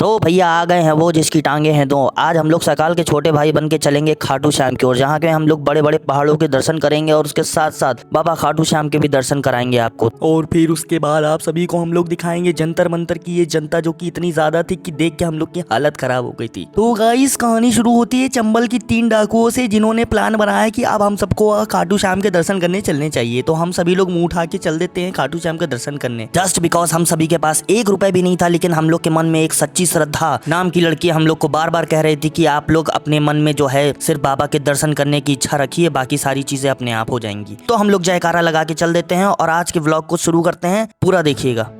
तो भैया आ गए हैं वो जिसकी टांगे हैं दो। आज हम लोग सकाल के छोटे भाई बन के चलेंगे खाटू श्याम की ओर, जहाँ के हम लोग बड़े बड़े पहाड़ों के दर्शन करेंगे और उसके साथ साथ बाबा खाटू श्याम के भी दर्शन कराएंगे आपको। और फिर उसके बाद आप सभी को हम लोग दिखाएंगे जंतर मंतर की ये जनता, जो कि इतनी ज्यादा थी कि देख के हम लोग की हालत खराब हो गई थी। तो गाइस कहानी शुरू होती है चंबल की 3 डाकुओं से, जिन्होंने प्लान बनाया कि अब हम सबको खाटू श्याम के दर्शन करने चलने चाहिए। तो हम सभी लोग मुंह उठा के चल देते हैं खाटू श्याम के दर्शन करने, जस्ट बिकॉज हम सभी के पास 1 रुपए भी नहीं था। लेकिन हम लोग के मन में एक सच्ची श्रद्धा नाम की लड़की हम लोग को बार बार कह रही थी कि आप लोग अपने मन में जो है सिर्फ बाबा के दर्शन करने की इच्छा रखिए, बाकी सारी चीजें अपने आप हो जाएंगी। तो हम लोग जयकारा लगा के चल देते हैं और आज के व्लॉग को शुरू करते हैं, पूरा देखिएगा।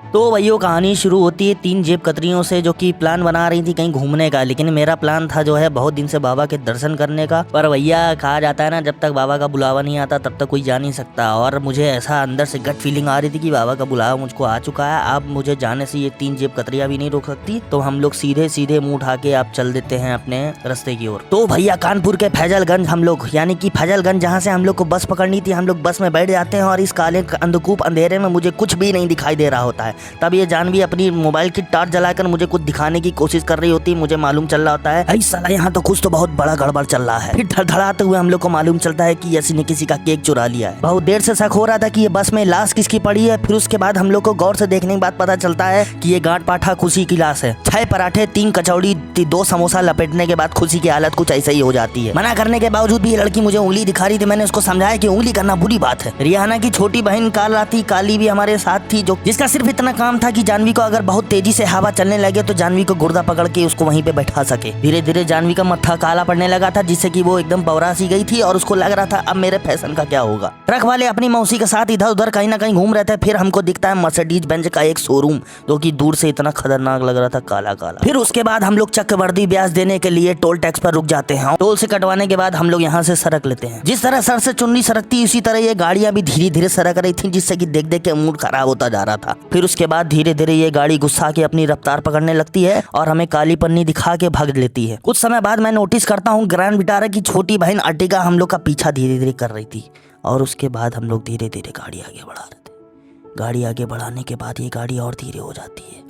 तो भैया कहानी शुरू होती है 3 जेब कतरियों से, जो कि प्लान बना रही थी कहीं घूमने का। लेकिन मेरा प्लान था जो है बहुत दिन से बाबा के दर्शन करने का। पर भैया कहा जाता है ना, जब तक बाबा का बुलावा नहीं आता तब तक कोई जा नहीं सकता। और मुझे ऐसा अंदर से गट फीलिंग आ रही थी कि बाबा का बुलावा मुझको आ चुका है, अब मुझे जाने से ये 3 जेब कतरियां भी नहीं रोक सकती। तो हम लोग सीधे सीधे मुंह उठा के आप चल देते हैं अपने रास्ते की ओर। तो भैया कानपुर के फैजलगंज हम लोग, यानी कि फैजलगंज जहाँ से हम लोग को बस पकड़नी थी, हम लोग बस में बैठ जाते हैं और इस काले अंधकूप अंधेरे में मुझे कुछ भी नहीं दिखाई दे रहा होता है। तब ये जानवी अपनी मोबाइल की टॉर्च जलाकर मुझे कुछ दिखाने की कोशिश कर रही होती है। मुझे मालूम चल रहा होता है अरे साला यहाँ तो कुछ तो बहुत बड़ा गड़बड़ चल रहा है। फिर धड़धड़ाते हुए हम लोग को मालूम चलता है कि यसी ने किसी का केक चुरा लिया है। बहुत देर से शक हो रहा था कि ये बस में लाश किसकी पड़ी है। फिर उसके बाद हम लोग को गौर से देखने के बाद पता चलता है कि ये गांठ पाठा खुशी की लाश है। 6 पराठे 3 कचौड़ी 2 समोसा लपेटने के बाद खुशी की हालत कुछ ऐसा ही हो जाती है। मना करने के बावजूद भी ये लड़की मुझे उंगली दिखा रही थी। मैंने उसको समझाया कि उंगली करना बुरी बात है। रिहाना की छोटी बहन काला थी, काली भी हमारे साथ थी, जो जिसका सिर्फ इतना काम था कि जानवी को अगर बहुत तेजी से हवा चलने लगे तो जानवी को गुर्दा पकड़ के उसको वहीं पे बैठा सके। धीरे धीरे जानवी का मत्था काला पड़ने लगा था, जिससे कि वो एकदम बौरा सी गई थी और उसको लग रहा था अब मेरे फैशन का क्या होगा। ट्रक वाले अपनी मौसी के साथ इधर उधर कहीं ना कहीं घूम रहे थे। फिर हमको दिखता है मर्सिडीज बेंज का एक शोरूम, जो कि दूर से इतना खतरनाक लग रहा था, काला काला। फिर उसके बाद हम लोग चक्रवर्ती ब्याज देने के लिए टोल टैक्स पर रुक जाते हैं। टोल से कटवाने के बाद हम लोग यहाँ से सरक लेते हैं। जिस तरह सर से चुन्नी सरकती उसी तरह ये गाड़ियां भी धीरे धीरे सरक रही थी, जिससे कि देख देख के मूड खराब होता जा रहा था। फिर उसके बाद धीरे धीरे ये गाड़ी गुस्सा के अपनी रफ्तार पकड़ने लगती है और हमें काली पन्नी दिखा के भाग लेती है। कुछ समय बाद मैं नोटिस करता हूँ ग्रैंड विटारा की छोटी बहन अर्टिगा हम लोग का पीछा धीरे धीरे कर रही थी। और उसके बाद हम लोग धीरे धीरे गाड़ी आगे बढ़ा रहे थे। गाड़ी आगे बढ़ाने के बाद ये गाड़ी और धीरे हो जाती है।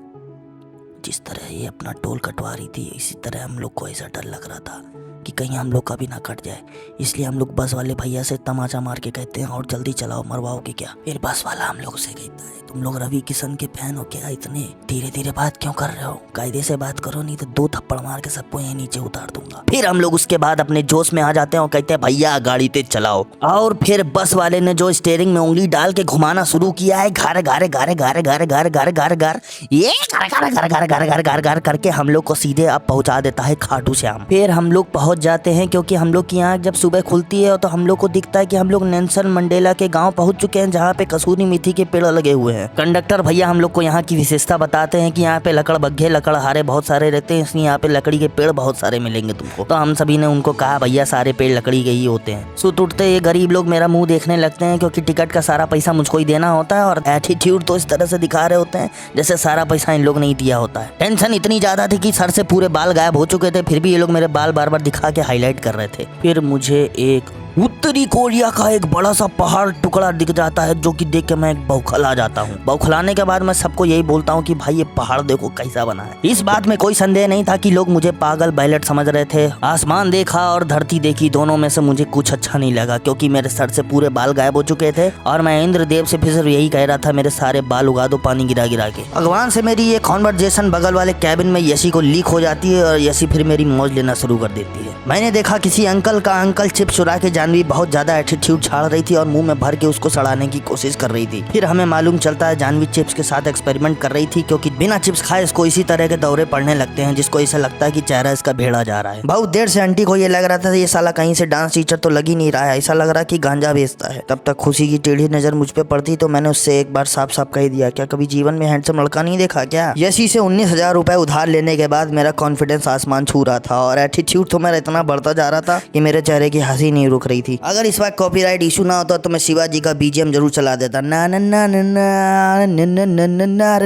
जिस तरह ये अपना टोल कटवा रही थी, इसी तरह हम लोग को ऐसा डर लग रहा था कि कहीं हम लोग का भी ना कट जाए। इसलिए हम लोग बस वाले भैया से तमाचा मार के कहते हैं और जल्दी चलाओ, मरवाओगे क्या। फिर बस वाला हम लोग से कहता है तुम लोग रवि किशन के फैन हो क्या, इतने धीरे धीरे बात क्यों कर रहे हो, कायदे से बात करो नहीं तो 2 थप्पड़ मार के सबको यहीं नीचे उतार दूंगा। फिर हम लोग उसके बाद अपने जोश में आ जाते हैं और कहते हैं भैया गाड़ी तेज चलाओ। और फिर बस वाले ने जो स्टीयरिंग में उंगली डाल के घुमाना शुरू किया है, घारे घारे घारे घारे घारे घारे घारे घारे घारे ये घारे घारे घारे घारे घारे घारे घारे घारे करके हम लोग को सीधे अब पहुंचा देता है खाटू श्याम। फिर हम लोग पहुंच जाते हैं, क्योंकि हम लोग की आँख जब सुबह खुलती है तो हम लोग को दिखता है कि हम लोग नेल्सन मंडेला के गांव पहुंच चुके हैं, जहां पे कसूरी मेथी के पेड़ लगे हुए हैं। कंडक्टर भैया हम लोग को यहाँ की विशेषता बताते हैं कि यहाँ पे लकड़ बग्घे लकड़हारे बहुत सारे रहते हैं, इसलिए यहाँ पे लकड़ी के पेड़ बहुत सारे मिलेंगे तुमको। तो हम सभी ने उनको कहा भैया सारे पेड़ लकड़ी के ही होते हैं। सुत उठते ये गरीब लोग मेरा मुंह देखने लगते हैं, क्योंकि टिकट का सारा पैसा मुझको ही देना होता है। और एटीट्यूड तो इस तरह से दिखा रहे होते हैं जैसे सारा पैसा इन लोग नहीं दिया होता है। टेंशन इतनी ज्यादा थी कि सर से पूरे बाल गायब हो चुके थे, फिर भी ये लोग मेरे बाल बार बार दिखा के हाईलाइट कर रहे थे। फिर मुझे एक उत्तरी कोरिया का एक बड़ा सा पहाड़ टुकड़ा दिख जाता है, जो कि देख के मैं बौखला जाता हूँ। बौखलाने के बाद मैं सबको यही बोलता हूँ कि भाई ये पहाड़ देखो कैसा बना है। इस बात में कोई संदेह नहीं था कि लोग मुझे पागल बैलेट समझ रहे थे। आसमान देखा और धरती देखी, दोनों में से मुझे कुछ अच्छा नहीं लगा, क्योंकि मेरे सर से पूरे बाल गायब हो चुके थे। और मैं इंद्रदेव से फिर यही कह रहा था मेरे सारे बाल उगा दो पानी गिरा गिरा के। भगवान से मेरी ये कॉन्वर्जेशन बगल वाले कैबिन में यसी को लीक हो जाती है और यसी फिर मेरी मौज लेना शुरू कर देती है। मैंने देखा किसी अंकल का अंकल चिप चुरा के जानवी बहुत ज्यादा एटीट्यूड छाड़ रही थी और मुंह में भर के उसको सड़ाने की कोशिश कर रही थी। फिर हमें मालूम चलता है जानवी चिप्स के साथ एक्सपेरिमेंट कर रही थी, क्योंकि बिना चिप्स खाए इसको इसी तरह के दौरे पड़ने लगते हैं, जिसको ऐसा लगता है कि चेहरा इसका भेड़ा जा रहा है। बहुत देर से आंटी को ये लग रहा था ये साला कहीं से डांस टीचर तो लग ही नहीं रहा है, ऐसा लग रहा कि गांजा बेचता है। तब तक खुशी की टेढ़ी नजर मुझ पे पड़ती, तो मैंने उससे एक बार साफ साफ कह दिया क्या कभी जीवन में हैंडसम लड़का नहीं देखा क्या। यसी से 19,000 रुपए उधार लेने के बाद मेरा कॉन्फिडेंस आसमान छू रहा था और एटीट्यूड तो मेरा इतना बढ़ता जा रहा था कि मेरे चेहरे की हंसी नहीं रुक रही थी। अगर इस बार कॉपीराइट इशू ना होता तो मैं शिवाजी का बीजीएम जरूर चला देता। ना ना ना ना ना ना ना ना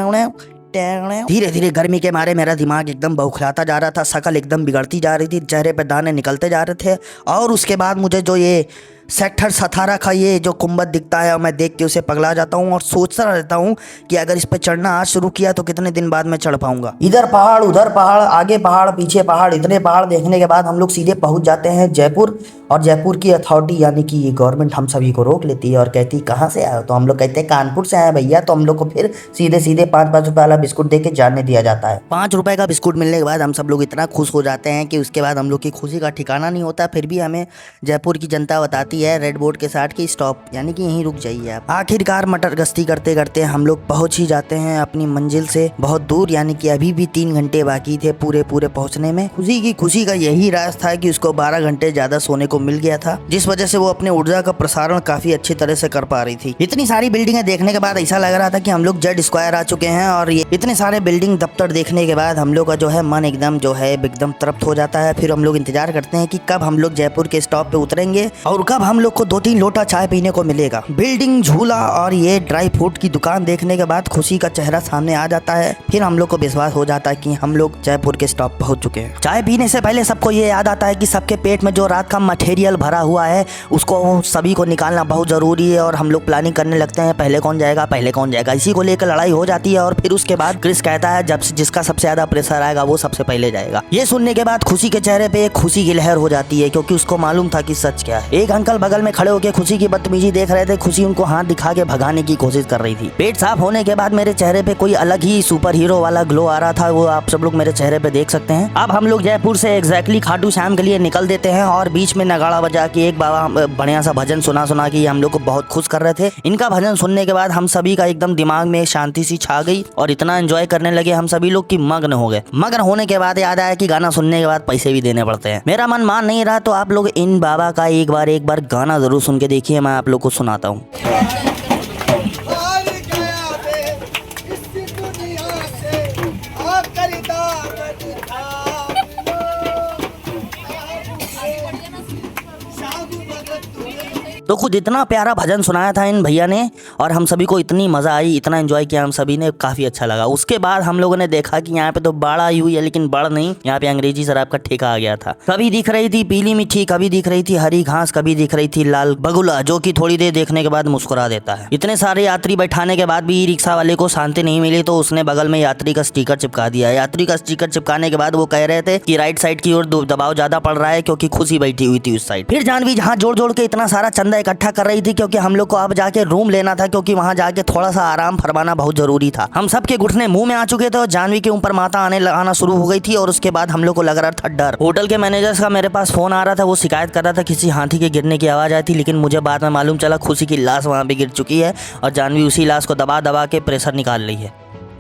ना धीरे धीरे गर्मी के मारे मेरा दिमाग एकदम बौखलाता जा रहा था, शक्ल एकदम बिगड़ती जा रही थी, चेहरे पे दाने निकलते जा रहे थे। और उसके बाद मुझे जो ये सेक्टर 17 का ये जो गुंबद दिखता है, मैं देख के उसे पगला जाता हूँ और सोचता रहता हूँ कि अगर इस पे चढ़ना आज शुरू किया तो कितने दिन बाद में चढ़ पाऊंगा। इधर पहाड़, उधर पहाड़, आगे पहाड़, पीछे पहाड़, इतने पहाड़ देखने के बाद हम लोग सीधे पहुंच जाते हैं जयपुर। और जयपुर की अथॉरिटी यानी कि ये गवर्नमेंट हम सभी को रोक लेती है और कहती कहाँ से आए हो, तो हम लोग कहते हैं कानपुर से आए भैया। तो हम लोग को फिर सीधे सीधे 5-5 रुपए वाला बिस्कुट दे के जाने दिया जाता है। 5 रुपए का बिस्कुट मिलने के बाद हम सब लोग इतना खुश हो जाते हैं कि उसके बाद हम लोग की खुशी का ठिकाना नहीं होता। फिर भी हमें जयपुर की जनता बताती है रेड बोर्ड के साथ कि स्टॉप, यानी कि यहीं रुक जाइए आप। आखिरकार मटर गश्ती करते करते हम लोग पहुंच ही जाते हैं अपनी मंजिल से बहुत दूर, यानी कि अभी भी 3 घंटे बाकी थे पूरे पहुंचने में। खुशी का यही राज था कि उसको 12 घंटे ज्यादा सोने को मिल गया था, जिस वजह से वो अपने ऊर्जा का प्रसारण काफी अच्छी तरह से कर पा रही थी। इतनी सारी बिल्डिंगें देखने के बाद ऐसा लग रहा था कि हम लोग जेड स्क्वायर आ चुके हैं। और ये इतने सारे बिल्डिंग दफ्तर देखने के बाद हम लोग का जो है मन एकदम तृप्त हो जाता है। फिर हम लोग इंतजार करते हैं कि कब हम लोग जयपुर के स्टॉप पे उतरेंगे और कब हम लोग को 2-3 लोटा चाय पीने को मिलेगा। बिल्डिंग, झूला और ये ड्राई फ्रूट की दुकान देखने के बाद खुशी का चेहरा सामने आ जाता है। फिर हम लोग को विश्वास हो जाता है कि हम लोग जयपुर के स्टॉप पहुंच चुके हैं। चाय पीने से पहले सबको ये याद आता है कि सबके पेट में जो रात का मटेरियल भरा हुआ है उसको सभी को निकालना बहुत जरूरी है। और हम लोग प्लानिंग करने लगते हैं पहले कौन जाएगा। इसी को लेकर लड़ाई हो जाती है और फिर उसके बाद क्रिस कहता है जब जिसका सबसे ज्यादा प्रेशर आएगा वो सबसे पहले जाएगा। ये सुनने के बाद खुशी के चेहरे पे एक खुशी की लहर हो जाती है, क्योंकि उसको मालूम था कि सच क्या है। एक अंकल बगल में खड़े होकर खुशी की बदतमीजी देख रहे थे। खुशी उनको हाथ दिखा के भगाने की कोशिश कर रही थी। पेट साफ होने के बाद मेरे चेहरे पे कोई अलग ही सुपर हीरो वाला ग्लो आ रहा था, वो आप सब लोग मेरे चेहरे पे देख सकते हैं। अब हम लोग जयपुर से एग्जैक्टली खाटू श्याम के लिए निकल देते हैं और बीच में नगाड़ा बजा के एक बाबा बढ़िया सा भजन सुना के हम लोग को बहुत खुश कर रहे थे। इनका भजन सुनने के बाद हम सभी का एकदम दिमाग में शांति सी छा गई और इतना एंजॉय करने लगे हम सभी लोग कि मग्न हो गए। मग्न होने के बाद याद आया कि गाना सुनने के बाद पैसे भी देने पड़ते हैं। मेरा मन मान नहीं रहा, तो आप लोग इन बाबा का एक बार गाना जरूर सुन के देखिए। मैं आप लोग को सुनाता हूँ। तो कुछ इतना प्यारा भजन सुनाया था इन भैया ने और हम सभी को इतनी मजा आई, इतना एंजॉय किया हम सभी ने, काफी अच्छा लगा। उसके बाद हम लोगों ने देखा कि यहाँ पे तो बाढ़ आई हुई है, लेकिन बाढ़ नहीं, यहाँ पे अंग्रेजी शराब का ठेका आ गया था। कभी दिख रही थी पीली मिट्टी, कभी दिख रही थी हरी घास, कभी दिख रही थी लाल बगुला, जो कि थोड़ी देर देखने के बाद मुस्कुरा देता है। इतने सारे यात्री बैठाने के बाद भी ई रिक्शा वाले को शांति नहीं मिली, तो उसने बगल में यात्री का स्टिकर चिपका दिया। यात्री का स्टिकर चिपकाने के बाद वो कह रहे थे कि राइट साइड की ओर दबाव ज्यादा पड़ रहा है, क्योंकि खुशी बैठी हुई थी उस साइड। फिर जानवी जहाँ जोड़ के इतना सारा चंदा इकट्ठा कर रही थी, क्योंकि हम लोग को अब जाके रूम लेना था, क्योंकि वहां जाके थोड़ा सा आराम फरमाना बहुत जरूरी था। हम सबके घुटने मुंह में आ चुके थे और जानवी के ऊपर माता आना शुरू हो गई थी। और उसके बाद हम लोग को लग रहा था डर। होटल के मैनेजर का मेरे पास फोन आ रहा था, वो शिकायत कर रहा था किसी हाथी के गिरने की आवाज आई थी, लेकिन मुझे बाद में मालूम चला खुशी की लाश वहां पे गिर चुकी है और जानवी उसी लाश को दबा के प्रेशर निकाल रही है।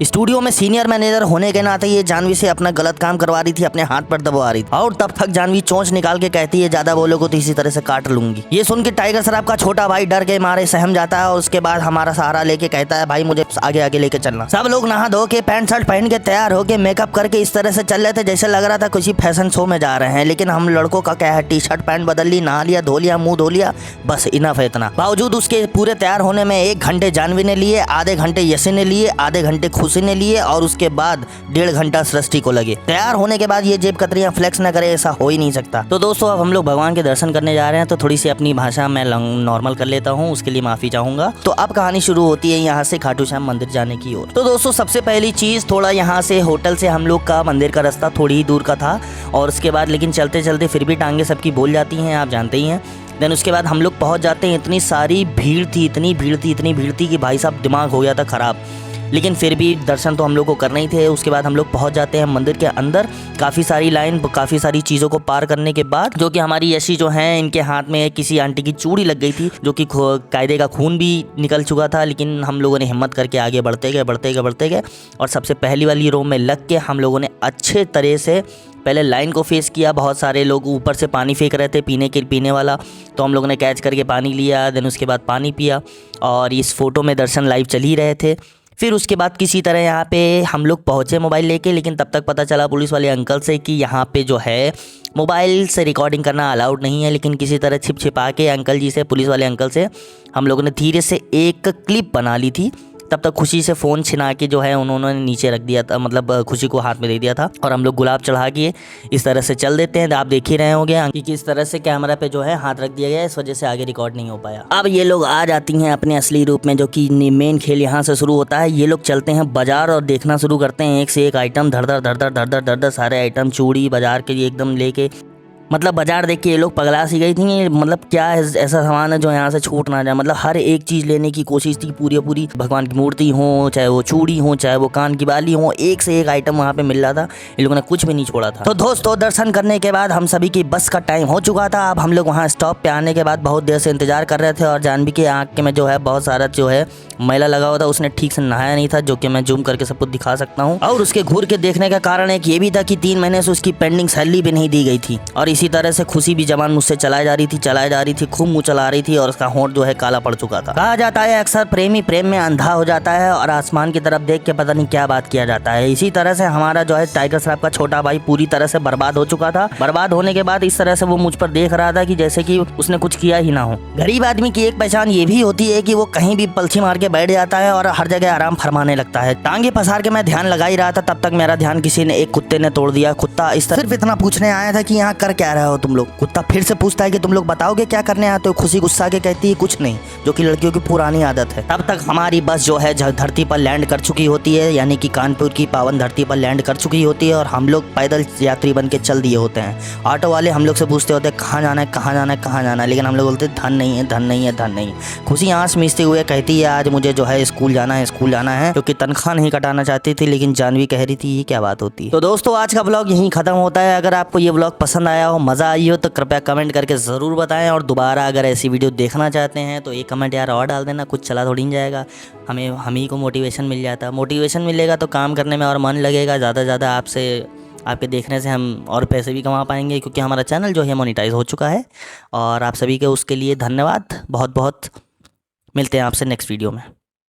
स्टूडियो में सीनियर मैनेजर होने के नाते ये जानवी से अपना गलत काम करवा रही थी, अपने हाथ पर दबा रही थी। और तब तक जानवी चोंच निकाल के कहती है ज्यादा बोलोगे तो इसी तरह से काट लूंगी। ये सुन के टाइगर श्रॉफ का छोटा भाई डर के मारे सहम जाता है और उसके बाद हमारा सहारा लेके कहता है भाई मुझे आगे लेके चलना। सब लोग नहा धो के पैंट शर्ट पहन के तैयार होके मेकअप करके इस तरह से चल रहे थे जैसे लग रहा था किसी फैशन शो में जा रहे हैं। लेकिन हम लड़कों का क्या है, टी शर्ट पैंट बदल ली, नहा लिया, धो लिया, मुंह धो लिया, बस इनफ है इतना। बावजूद उसके पूरे तैयार होने में 1 घंटे जानवी ने लिए, आधे घंटे यशी ने लिए, आधे घंटे खुशी ने लिए और उसके बाद 1.5 घंटा सृष्टि को लगे। तैयार होने के बाद ये जेब कतरियां फ्लेक्स न करे, ऐसा हो ही नहीं सकता। तो दोस्तों अब हम लोग भगवान के दर्शन करने जा रहे हैं, तो थोड़ी सी अपनी भाषा मैं नॉर्मल कर लेता हूँ, उसके लिए माफी चाहूंगा। तो अब कहानी शुरू होती है यहाँ से खाटू श्याम मंदिर जाने की ओर। तो दोस्तों सबसे पहली चीज, थोड़ा यहाँ से होटल से हम लोग का मंदिर का रास्ता थोड़ी ही दूर का था और उसके बाद लेकिन चलते चलते फिर भी टांगे सबकी बोल जाती हैं, आप जानते ही हैं। देन उसके बाद हम लोग पहुँच जाते हैं। इतनी सारी भीड़ थी, इतनी भीड़ थी कि भाई साहब दिमाग हो गया था खराब, लेकिन फिर भी दर्शन तो हम लोग को करना ही थे। उसके बाद हम लोग पहुंच जाते हैं मंदिर के अंदर। काफ़ी सारी लाइन, काफ़ी सारी चीज़ों को पार करने के बाद, जो कि हमारी यशी जो हैं इनके हाथ में किसी आंटी की चूड़ी लग गई थी, जो कि कायदे का खून भी निकल चुका था। लेकिन हम लोगों ने हिम्मत करके आगे बढ़ते गए और सबसे पहली वाली रो में लग के हम लोगों ने अच्छे तरह से पहले लाइन को फेस किया। बहुत सारे लोग ऊपर से पानी फेंक रहे थे पीने वाला, तो हम लोगों ने कैच करके पानी लिया। देन उसके बाद पानी पिया और इस फोटो में दर्शन लाइव चल ही रहे थे। फिर उसके बाद किसी तरह यहाँ पे हम लोग पहुँचे मोबाइल लेके, लेकिन तब तक पता चला पुलिस वाले अंकल से कि यहाँ पे जो है मोबाइल से रिकॉर्डिंग करना अलाउड नहीं है। लेकिन किसी तरह छिपा के अंकल जी से, पुलिस वाले अंकल से हम लोगों ने धीरे से एक क्लिप बना ली थी, तब तक खुशी से फ़ोन छिना के जो है उन्होंने नीचे रख दिया था, मतलब खुशी को हाथ में दे दिया था। और हम लोग गुलाब चढ़ा के इस तरह से चल देते हैं। आप देख ही रहे होंगे कि किस तरह से कैमरा पे जो है हाथ रख दिया गया, इस वजह से आगे रिकॉर्ड नहीं हो पाया। अब ये लोग आ जाती हैं अपने असली रूप में, जो कि मेन खेल यहाँ से शुरू होता है। ये लोग चलते हैं बाजार और देखना शुरू करते हैं एक से एक आइटम, धड़ धड़ सारे आइटम, चूड़ी बाजार के एकदम लेके, मतलब बाजार देख के ये लोग पगला सी गई थी। मतलब क्या ऐसा सामान है जो यहाँ से छूट ना जाए। मतलब हर एक चीज़ लेने की कोशिश थी, पूरी भगवान की मूर्ति हो, चाहे वो चूड़ी हो, चाहे वो कान की बाली हो, एक से एक आइटम वहाँ पे मिल रहा था। ये लोगों ने कुछ भी नहीं छोड़ा था। तो दोस्तों दर्शन करने के बाद हम सभी की बस का टाइम हो चुका था। अब हम लोग वहाँ स्टॉप पे आने के बाद बहुत देर से इंतजार कर रहे थे और जानवी के आँख में जो है बहुत सारा जो है मैला लगा हुआ था। उसने ठीक से नहाया नहीं था, जो कि मैं जूम करके सबको दिखा सकता हूँ। और उसके घूर के देखने का कारण एक ये भी था कि 3 महीने से उसकी पेंडिंग सैलरी भी नहीं दी गई थी। और इसी तरह से खुशी भी जबान मुझसे चलाई जा रही थी, खूब मुँह चला रही थी और उसका होंठ जो है काला पड़ चुका था। कहा जाता है अक्सर प्रेमी प्रेम में अंधा हो जाता है और आसमान की तरफ देख के पता नहीं क्या बात किया जाता है। इसी तरह से हमारा जो है टाइगर श्रॉफ का छोटा भाई पूरी तरह से बर्बाद हो चुका था। बर्बाद होने के बाद इस तरह से वो मुझ पर देख रहा था कि जैसे कि उसने कुछ किया ही ना हो। गरीब आदमी की एक पहचान ये भी होती है कि वो कहीं भी पलथी मार के बैठ जाता है और हर जगह आराम फरमाने लगता है। टांगे पसार के मैं ध्यान लगा ही रहा था, तब तक मेरा ध्यान किसी ने एक कुत्ते ने तोड़ दिया। कुत्ता इस तरह सिर्फ इतना पूछने आया था कि यहाँ कर क्या रहे हो तुम लोग। कुत्ता फिर से पूछता है कि तुम लोग बताओगे क्या करने आते हो। खुशी गुस्सा के कहती है कुछ नहीं, जो कि लड़कियों की पुरानी आदत है। तब तक हमारी बस जो है धरती पर लैंड कर चुकी होती है, यानी कि कानपुर की पावन धरती पर लैंड कर चुकी होती है और हम लोग पैदल यात्री बन के चल दिए होते हैं। ऑटो वाले हम लोग से पूछते होते हैं कहाँ जाना है, कहाँ जाना है, कहाँ जाना है, लेकिन हम लोग बोलते धन नहीं है, धन नहीं है, धन नहीं है। खुशी आंस मीचते हुए कहती है आज मुझे जो है स्कूल जाना है, स्कूल जाना है, क्योंकि तनख्वाह नहीं कटाना चाहती थी। लेकिन जानवी कह रही थी ये क्या बात होती है। तो दोस्तों आज का ब्लॉग यहीं खत्म होता है। अगर आपको ये ब्लॉग पसंद आया हो, मज़ा आई हो, तो कृपया कमेंट करके ज़रूर बताएं। और दोबारा अगर ऐसी वीडियो देखना चाहते हैं तो एक कमेंट यार और डाल देना, कुछ चला थोड़ी नहीं जाएगा। हम ही को मोटिवेशन मिल जाता है। मोटिवेशन मिलेगा तो काम करने में और मन लगेगा। ज़्यादा से ज़्यादा आपके देखने से हम और पैसे भी कमा पाएंगे, क्योंकि हमारा चैनल जो है मोनेटाइज हो चुका है। और आप सभी के उसके लिए धन्यवाद बहुत बहुत। मिलते हैं आपसे नेक्स्ट वीडियो में।